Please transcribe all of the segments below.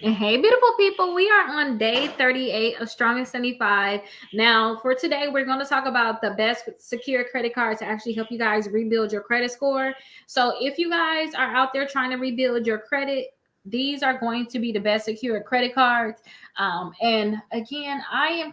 And hey, beautiful people, we are on day 38 of Strongest 75. Now, for today, we're going to talk about the best secure credit cards to actually help you guys rebuild your credit score. So, if you guys are out there trying to rebuild your credit, these are going to be the best secure credit cards. And again, I'm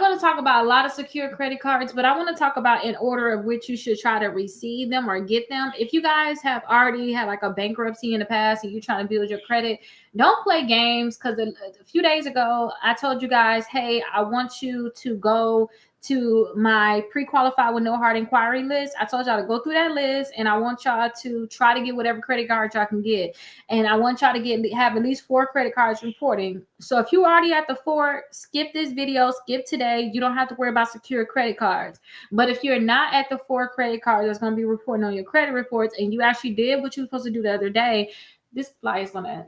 going to talk about a lot of secure credit cards, but I want to talk about in order of which you should try to receive them or get them. If you guys have already had like a bankruptcy in the past and you're trying to build your credit, don't play games because a few days ago I told you guys, hey, I want you to go to my pre-qualified with no hard inquiry list. I told y'all to go through that list and I want y'all to try to get whatever credit card y'all can get. And I want y'all to have at least 4 credit cards reporting. So if you already at the 4, skip this video, skip today. You don't have to worry about secure credit cards. But if you're not at the 4 credit cards that's going to be reporting on your credit reports and you actually did what you were supposed to do the other day, this fly is going to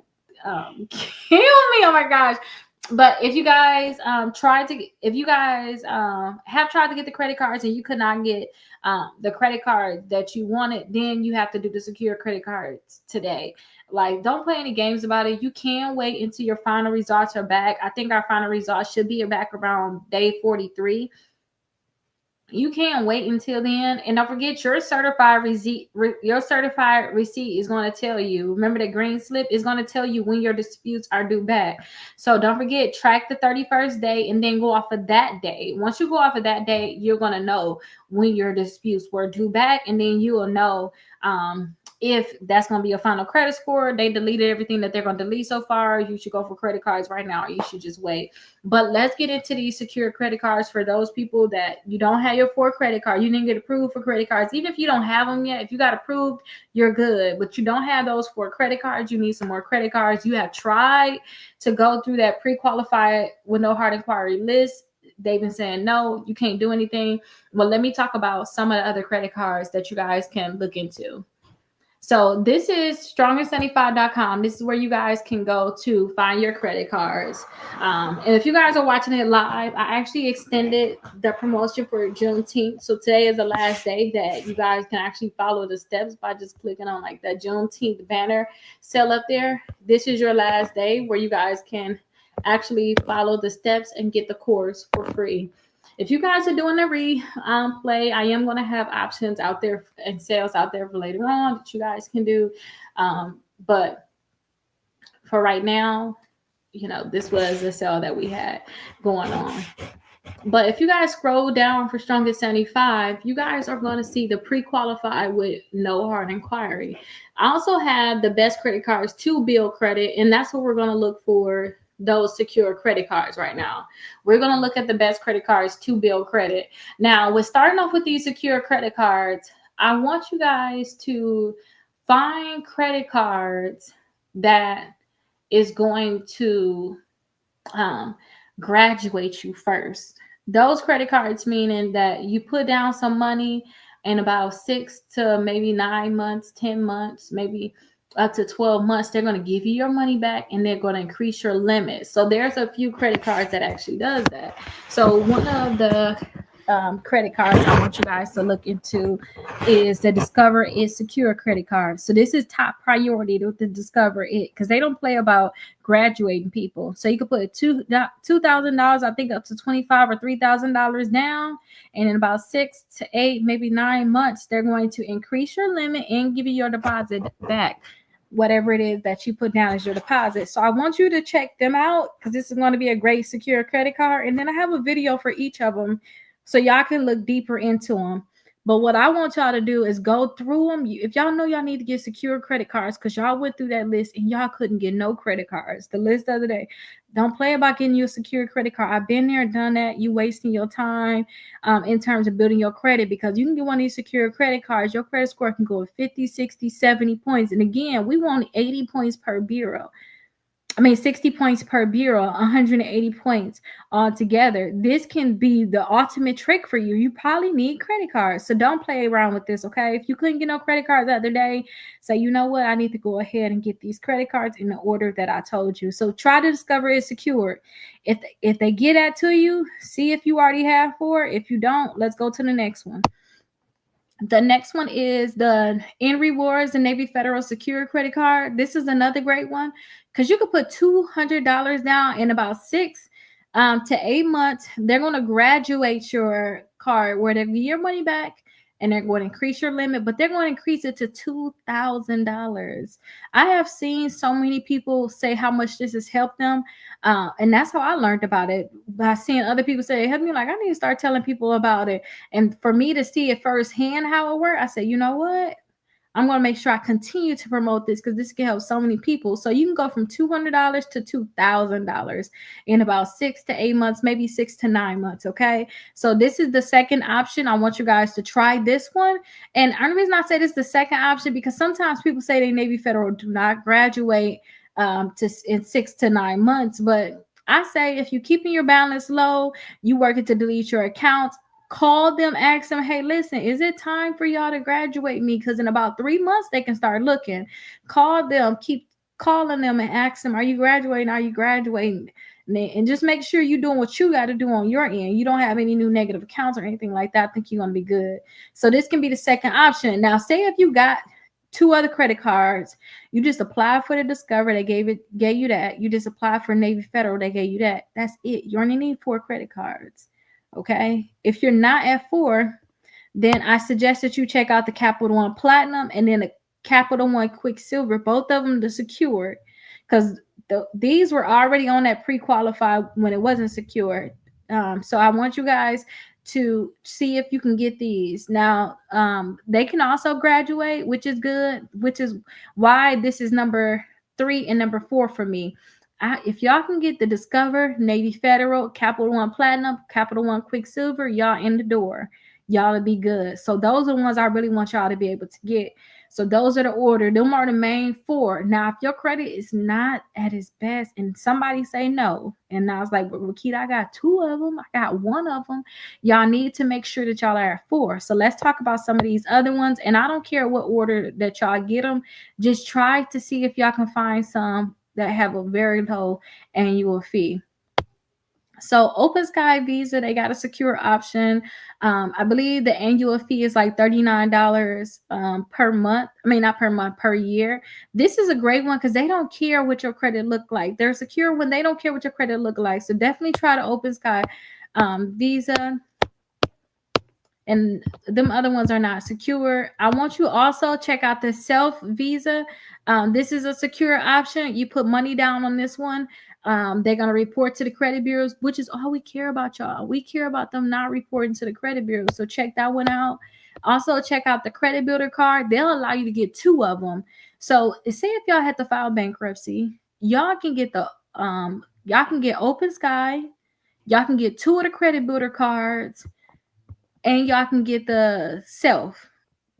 kill me. Oh my gosh. But if you guys have tried to get the credit cards and you could not get the credit card that you wanted, then you have to do the secure credit cards today. Like, don't play any games about it. You can wait until your final results are back. I think our final results should be back around day 43. You can't wait until then. And don't forget, your certified receipt is going to tell you. Remember, the green slip is going to tell you when your disputes are due back. So don't forget, track the 31st day and then go off of that day. Once you go off of that day, you're going to know when your disputes were due back, and then you will know if that's going to be a final credit score. They deleted everything that they're going to delete so far. You should go for credit cards right now, or you should just wait. But let's get into these secure credit cards for those people that you don't have your 4 credit card. You didn't get approved for credit cards. Even if you don't have them yet, if you got approved, you're good. But you don't have those 4 credit cards. You need some more credit cards. You have tried to go through that pre-qualified with no hard inquiry list. They've been saying, no, you can't do anything. Well, let me talk about some of the other credit cards that you guys can look into. So this is strongest75.com. This is where you guys can go to find your credit cards. And if you guys are watching it live, I actually extended the promotion for Juneteenth. So today is the last day that you guys can actually follow the steps by just clicking on like that Juneteenth banner sale up there. This is your last day where you guys can actually follow the steps and get the course for free. If you guys are doing a replay, I am going to have options out there and sales out there for later on that you guys can do. But for right now, this was the sale that we had going on. But if you guys scroll down for Strongest 75, you guys are going to see the pre-qualified with no hard inquiry. I also have the best credit cards to build credit, and that's what we're going to look for, those secure credit cards right now. We're going to look at the best credit cards to build credit. Now, we're starting off with these secure credit cards. I want you guys to find credit cards that is going to graduate you first. Those credit cards meaning that you put down some money in about 6 to maybe 9 months, 10 months, maybe up to 12 months, they're going to give you your money back and they're going to increase your limit. So there's a few credit cards that actually does that. So one of the credit cards I want you guys to look into is the Discover It Secure credit card. So this is top priority to Discover It because they don't play about graduating people. So you can put $2,000, I think up to $25,000 or $3,000 down, and in about 6 to 8, maybe 9 months, they're going to increase your limit and give you your deposit back. Whatever it is that you put down as your deposit. So I want you to check them out because this is going to be a great secure credit card. And then I have a video for each of them so y'all can look deeper into them. But what I want y'all to do is go through them. If y'all know y'all need to get secure credit cards because y'all went through that list and y'all couldn't get no credit cards. The list the other day. Don't play about getting you a secure credit card. I've been there, done that. You wasting your time in terms of building your credit because you can get one of these secure credit cards. Your credit score can go 50, 60, 70 points. And again, we want 80 points per bureau. 60 points per bureau, 180 points altogether. This can be the ultimate trick for you. You probably need credit cards. So don't play around with this, okay? If you couldn't get no credit cards the other day, say, you know what? I need to go ahead and get these credit cards in the order that I told you. So try to Discover It Secure. If they get that to you, see if you already have 4. If you don't, let's go to the next one. The next one is the N Rewards and Navy Federal Secure credit card. This is another great one because you could put $200 down in about 6 to 8 months. They're going to graduate your card where they give your money back and they're going to increase your limit, but they're going to increase it to $2,000. I have seen so many people say how much this has helped them. And that's how I learned about it by seeing other people say it helped me. Like, I need to start telling people about it. And for me to see it firsthand how it worked, I said, you know what? I'm going to make sure I continue to promote this because this can help so many people. So you can go from $200 to $2,000 in about 6 to 8 months, maybe 6 to 9 months. Okay. So this is the second option. I want you guys to try this one. And the reason I say this is the second option because sometimes people say they Navy Federal do not graduate in 6 to 9 months. But I say if you're keeping your balance low, you working to delete your accounts, call them, ask them, hey, listen, is it time for y'all to graduate me? Because in about 3 months, they can start looking. Call them, keep calling them and ask them, are you graduating? Are you graduating? And just make sure you're doing what you got to do on your end. You don't have any new negative accounts or anything like that. I think you're going to be good. So this can be the second option. Now, say if you got 2 other credit cards, you just apply for the Discover, they gave you that. You just apply for Navy Federal, they gave you that. That's it. You only need 4 credit cards. Okay. If you're not at 4, then I suggest that you check out the Capital One Platinum and then the Capital One Quicksilver, both of them the secured, because these were already on that pre-qualified when it wasn't secured. So I want you guys to see if you can get these. Now, they can also graduate, which is good, which is why this is number 3 and number 4 for me. If y'all can get the Discover, Navy Federal, Capital One Platinum, Capital One Quicksilver, y'all in the door. Y'all will be good. So those are the ones I really want y'all to be able to get. So those are the order. Them are the main 4. Now, if your credit is not at its best and somebody say no, and I was like, but Rakita, I got 2 of them. I got 1 of them. Y'all need to make sure that y'all are at 4. So let's talk about some of these other ones. And I don't care what order that y'all get them. Just try to see if y'all can find some that have a very low annual fee. So Open Sky Visa, they got a secure option. I believe the annual fee is like $39 per month. I mean, not per month, per year. This is a great one because they don't care what your credit look like. They're secure when they don't care what your credit look like. So definitely try the Open Sky Visa. And them other ones are not secure. I want you also check out the Self Visa. This is a secure option. You put money down on this one. They're going to report to the credit bureaus, which is all we care about, y'all. We care about them not reporting to the credit bureau. So check that one out. Also check out the Credit Builder card. They'll allow you to get 2 of them. So say if y'all had to file bankruptcy, y'all can get Open Sky. Y'all can get 2 of the Credit Builder cards. And y'all can get the Self.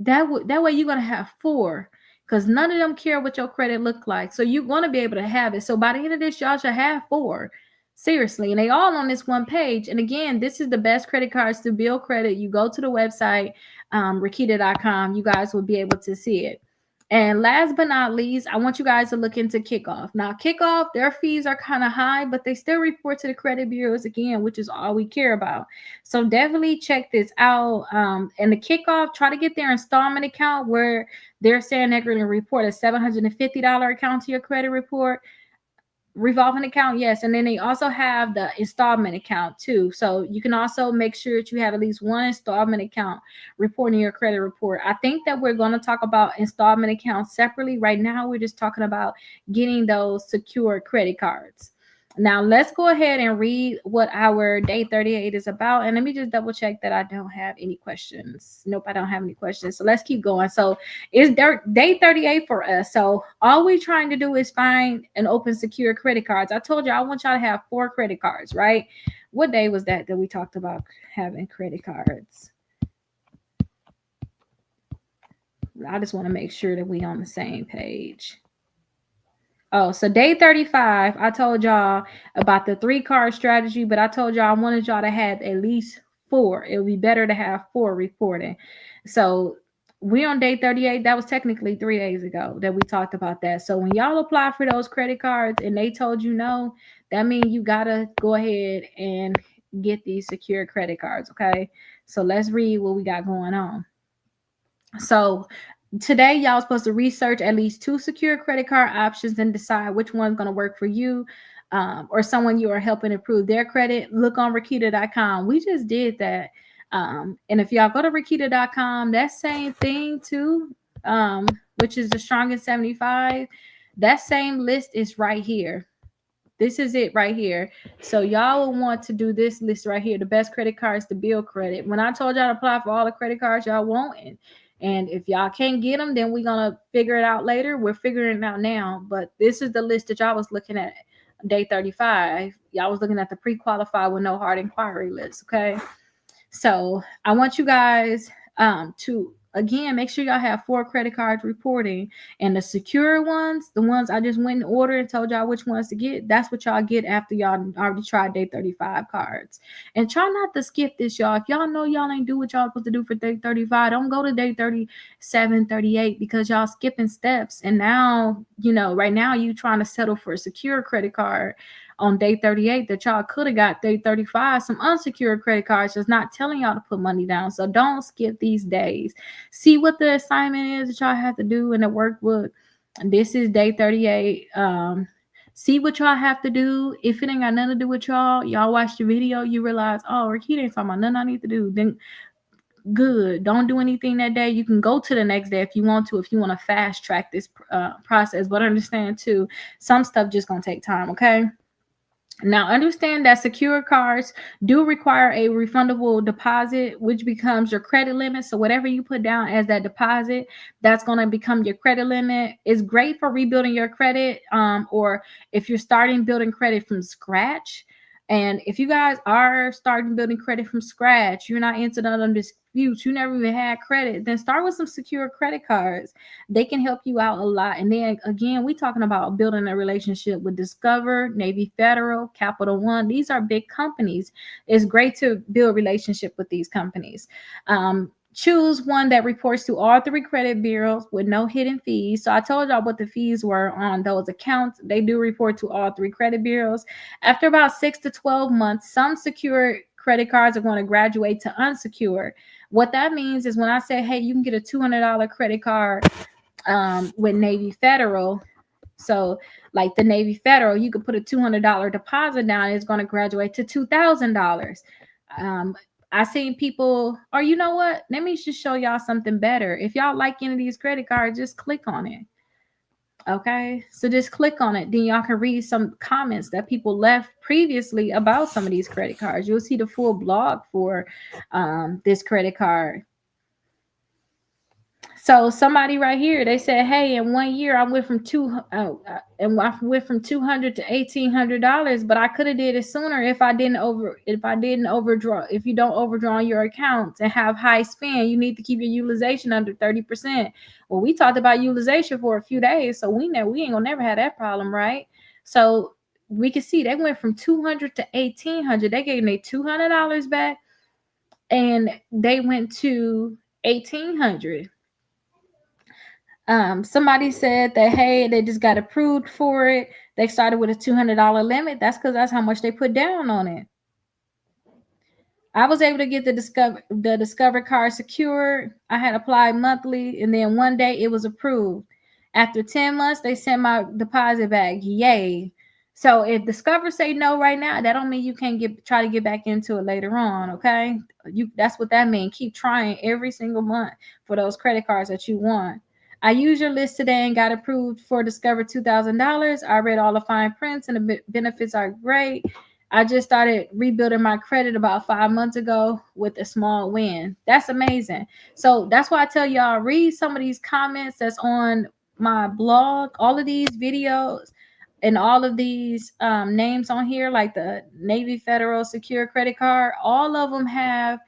That way you're gonna have 4, because none of them care what your credit look like. So you're gonna be able to have it. So by the end of this, y'all should have 4. Seriously, and they all on this one page. And again, this is the best credit cards to build credit. You go to the website, Rakita.com. You guys will be able to see it. And last but not least, I want you guys to look into Kickoff. Now, Kickoff, their fees are kind of high, but they still report to the credit bureaus again, which is all we care about. So definitely check this out. And the Kickoff, try to get their installment account where they're saying they're going to report a $750 account to your credit report. Revolving account, yes. And then they also have the installment account too. So you can also make sure that you have at least one installment account reporting your credit report. I think that we're going to talk about installment accounts separately. Right now, we're just talking about getting those secure credit cards. Now, let's go ahead and read what our day 38 is about. And let me just double check that I don't have any questions. Nope, I don't have any questions. So let's keep going. So it's day 38 for us. So all we're trying to do is find an open secure credit cards. I told you I want y'all to have 4 credit cards, right? What day was that we talked about having credit cards? I just want to make sure that we on the same page. Oh, so day 35, I told y'all about the 3-card strategy, but I told y'all I wanted y'all to have at least 4. It would be better to have 4 reporting. So we're on day 38. That was technically 3 days ago that we talked about that. So when y'all apply for those credit cards and they told you no, that means you got to go ahead and get these secure credit cards, okay? So let's read what we got going on. So today, y'all supposed to research at least 2 secure credit card options and decide which one's going to work for you, or someone you are helping improve their credit. Look on Rakita.com. We just did that. And if y'all go to Rakita.com, that same thing too, which is the strongest 75, that same list is right here. This is it right here. So y'all will want to do this list right here. The best credit cards to build credit. When I told y'all to apply for all the credit cards y'all want, and if y'all can't get them, then we're gonna figure it out later. We're figuring it out now. But this is the list that y'all was looking at day 35. Y'all was looking at the pre-qualified with no hard inquiry list. Okay. So I want you guys to again make sure y'all have 4 credit cards reporting, and the secure ones, the ones I just went in order and told y'all which ones to get, that's what y'all get after y'all already tried day 35 cards. And try not to skip this, y'all. If y'all know y'all ain't do what y'all supposed to do for day 35, don't go to day 37, 38 because y'all skipping steps. And now, right now you trying to settle for a secure credit card on day 38 that y'all could have got day 35, some unsecured credit cards just not telling y'all to put money down. So don't skip these days. See what the assignment is that y'all have to do in the workbook. This is day 38. See what y'all have to do. If it ain't got nothing to do with y'all watch the video, you realize, oh, Rakita ain't talking about nothing I need to do. Then good. Don't do anything that day. You can go to the next day if you want to fast track this process. But understand too, some stuff just gonna take time. Okay. Now, understand that secure cards do require a refundable deposit, which becomes your credit limit. So whatever you put down as that deposit, that's going to become your credit limit. It's great for rebuilding your credit, or if you're starting building credit from scratch. And if you guys are starting building credit from scratch, you're not into none of disputes, you never even had credit, then start with some secure credit cards. They can help you out a lot. And then again, we talking about building a relationship with Discover, Navy Federal, Capital One. These are big companies. It's great to build relationship with these companies. Choose one that reports to all 3 credit bureaus with no hidden fees. So I told y'all what the fees were on those accounts. They do report to all 3 credit bureaus. After about 6 to 12 months, some secure credit cards are going to graduate to unsecured. What that means is when I say, hey, you can get a $200 credit card with Navy Federal. So like the Navy Federal, you could put a $200 deposit down. It's going to graduate to $2,000. I seen people, or you know what? Let me just show y'all something better. If y'all like any of these credit cards, just click on it. Okay, so just click on it. Then y'all can read some comments that people left previously about some of these credit cards. You'll see the full blog for this credit card. So somebody right here, they said, "Hey, in 1 year, I went from $200 to $1,800, but I could have did it sooner if I didn't overdraw. If you don't overdraw on your accounts and have high spend, you need to keep your utilization under 30%. Well, we talked about utilization for a few days, so we know we ain't gonna never have that problem, right? So we can see they went from 200 to 1,800. They gave me $200 back, and they went to 1,800. Somebody said that, hey, they just got approved for it. They started with a $200 limit. That's because that's how much they put down on it. I was able to get the Discover card secured. I had applied monthly, and then one day it was approved. After 10 months, they sent my deposit back. Yay. So if Discover say no right now, that don't mean you can't try to get back into it later on. Okay. That's what that means. Keep trying every single month for those credit cards that you want. I used your list today and got approved for Discover $2,000. I read all the fine prints and the benefits are great. I just started rebuilding my credit about 5 months ago with a small win. That's amazing. So that's why I tell y'all, read some of these comments that's on my blog, all of these videos and all of these names on here, like the Navy Federal Secure Credit Card, all of them have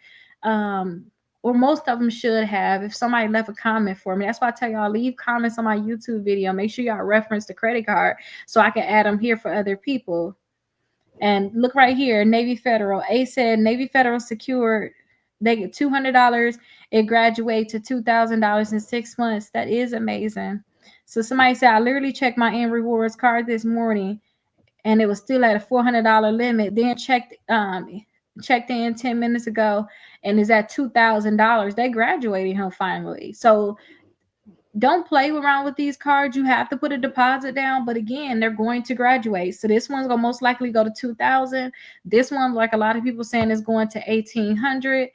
or most of them should have, if somebody left a comment for me. That's why I tell y'all, leave comments on my YouTube video. Make sure y'all reference the credit card so I can add them here for other people. And look right here, Navy Federal. A said Navy Federal secured. They get $200. It graduates to $2,000 in 6 months. That is amazing. So somebody said, I literally checked my N Rewards card this morning, and it was still at a $400 limit. Then checked checked in 10 minutes ago and is at $2,000. They graduated him finally. So don't play around with these cards. You have to put a deposit down, but again, they're going to graduate. So this one's gonna most likely go to 2,000. This one, like a lot of people saying, is going to 1,800.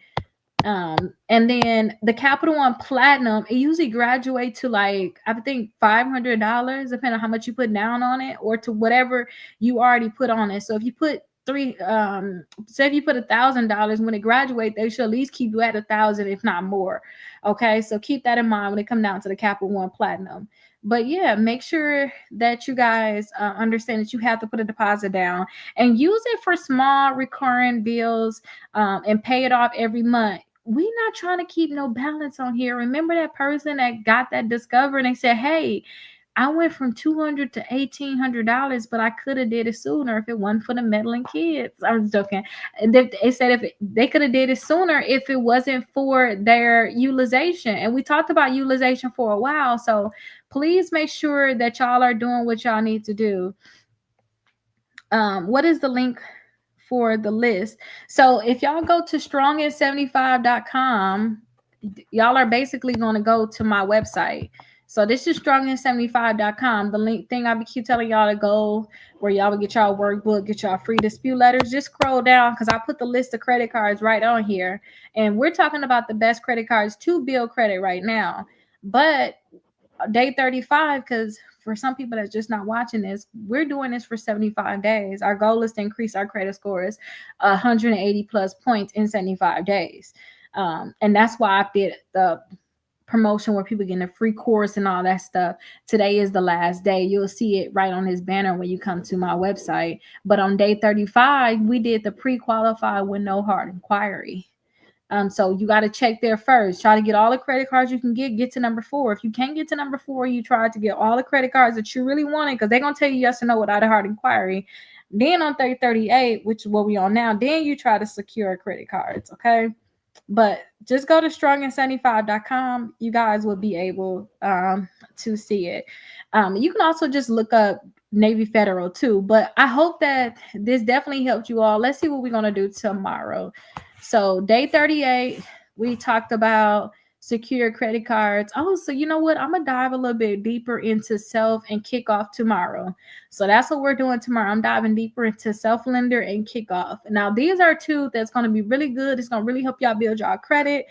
And then the Capital One Platinum, it usually graduate to like, I think $500, depending on how much you put down on it, or to whatever you already put on it. So if you put say if you put $1,000, when it graduate, they should at least keep you at 1,000, if not more. Okay, so keep that in mind when it come down to the Capital One Platinum. But yeah, make sure that you guys understand that you have to put a deposit down and use it for small recurring bills, and pay it off every month. We not trying to keep no balance on here. Remember that person that got that Discover and they said, hey, I went from $200 to $1,800, but I could have did it sooner if it wasn't for the meddling kids. I'm joking. And they said they could have did it sooner if it wasn't for their utilization. And we talked about utilization for a while. So please make sure that y'all are doing what y'all need to do. What is the link for the list? So if y'all go to strongin75.com, y'all are basically going to go to my website. So this is strongin75.com. The link thing I keep telling y'all to go where y'all will get y'all workbook, get y'all free dispute letters. Just scroll down because I put the list of credit cards right on here. And we're talking about the best credit cards to build credit right now. But day 35, because for some people that's just not watching this, we're doing this for 75 days. Our goal is to increase our credit scores 180 plus points in 75 days. And that's why I did the promotion where people getting a free course and all that stuff. Today is the last day. You'll see it right on his banner when you come to my website. But on day 35, we did the pre-qualify with no hard inquiry. So you got to check there first. Try to get all the credit cards you can get to number 4. If you can't get to number 4, you try to get all the credit cards that you really wanted, because they're going to tell you yes or no without a hard inquiry. Then on 38, which is what we on now, then you try to secure credit cards, okay? But just go to strongin75.com. You guys will be able to see it. You can also just look up Navy Federal too. But I hope that this definitely helped you all. Let's see what we're going to do tomorrow. So day 38, we talked about secure credit cards. Oh, so you know what? I'm going to dive a little bit deeper into self and kickoff tomorrow. So that's what we're doing tomorrow. I'm diving deeper into self lender and kickoff. Now, these are two that's going to be really good. It's going to really help y'all build y'all credit.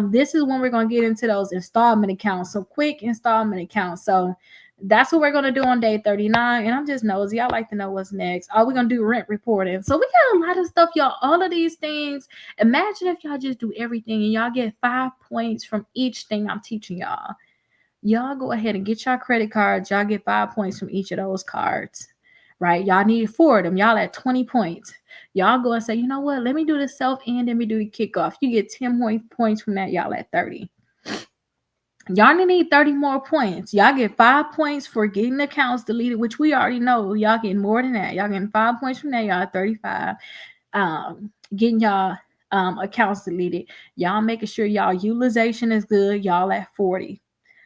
This is when we're going to get into those installment accounts. So quick installment accounts. So that's what we're going to do on day 39. And I'm just nosy. I like to know what's next. We're going to do rent reporting. So we got a lot of stuff, y'all. All of these things. Imagine if y'all just do everything and y'all get 5 points from each thing I'm teaching y'all. Y'all go ahead and get y'all credit cards. Y'all get 5 points from each of those cards, right? Y'all need 4 of them. Y'all at 20 points. Y'all go and say, you know what? Let me do the self and let me do the kickoff. You get 10 points from that. Y'all at 30. Y'all need 30 more points. Y'all get 5 points for getting the accounts deleted, which we already know. Y'all getting more than that. Y'all getting 5 points from that. Y'all at 35. Getting y'all accounts deleted. Y'all making sure y'all utilization is good. Y'all at 40.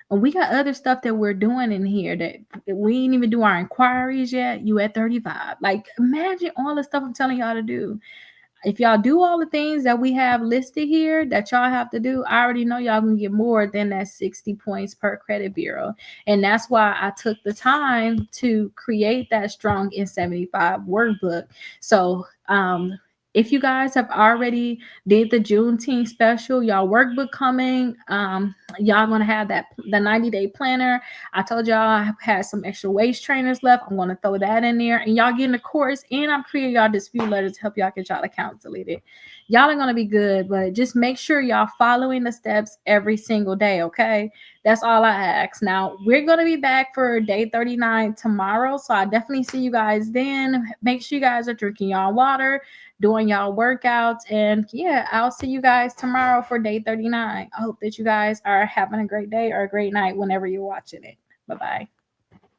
And we got other stuff that we're doing in here that we ain't even do our inquiries yet. You at 35. Like, imagine all the stuff I'm telling y'all to do. If y'all do all the things that we have listed here that y'all have to do, I already know y'all can get more than that 60 points per credit bureau. And that's why I took the time to create that Strong in 75 workbook. So if you guys have already did the Juneteenth special, y'all workbook coming, y'all gonna have the 90-day planner. I told y'all I had some extra waist trainers left. I'm gonna throw that in there, and y'all getting the course, and I'm creating y'all dispute letters to help y'all get y'all accounts deleted. Y'all are gonna be good, but just make sure y'all following the steps every single day, okay? That's all I ask. Now, we're gonna be back for day 39 tomorrow, so I definitely see you guys then. Make sure you guys are drinking y'all water, doing y'all workouts, and yeah, I'll see you guys tomorrow for day 39. I hope that you guys are having a great day or a great night whenever you're watching it. Bye-bye.